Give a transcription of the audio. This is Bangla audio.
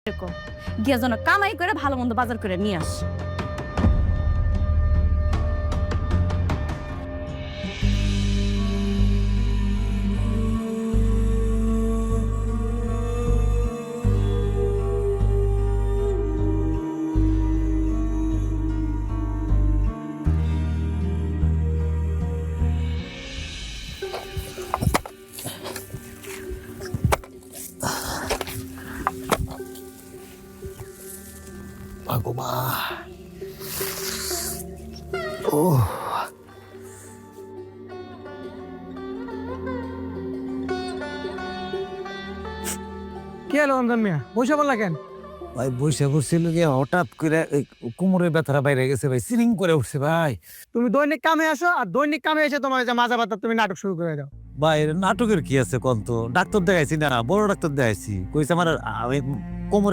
এরকম গিয়া যেন কামাই করে ভালো মন্দ বাজার করে নিয়ে আস। ভগবা ও কি হলো রমজান মিয়া, বসে বললা কেন? ভাই বসে পড়ছিল গিয়ে হঠাৎ করে এই কোমরের ব্যথাটা বাইরে গেছে ভাই, সিলিং করে উঠছে ভাই। তুমি দৈনিক কামে আসো আর দৈনিক কামে এসে তোমার যে মাজা ব্যথা তুমি নাটক শুরু করে দাও। ভাই এর নাটকের কি আছে কোন তো? ডাক্তার দেখাইছি না, বড় ডাক্তার দেখাইছি, কইছে আমার কোমরে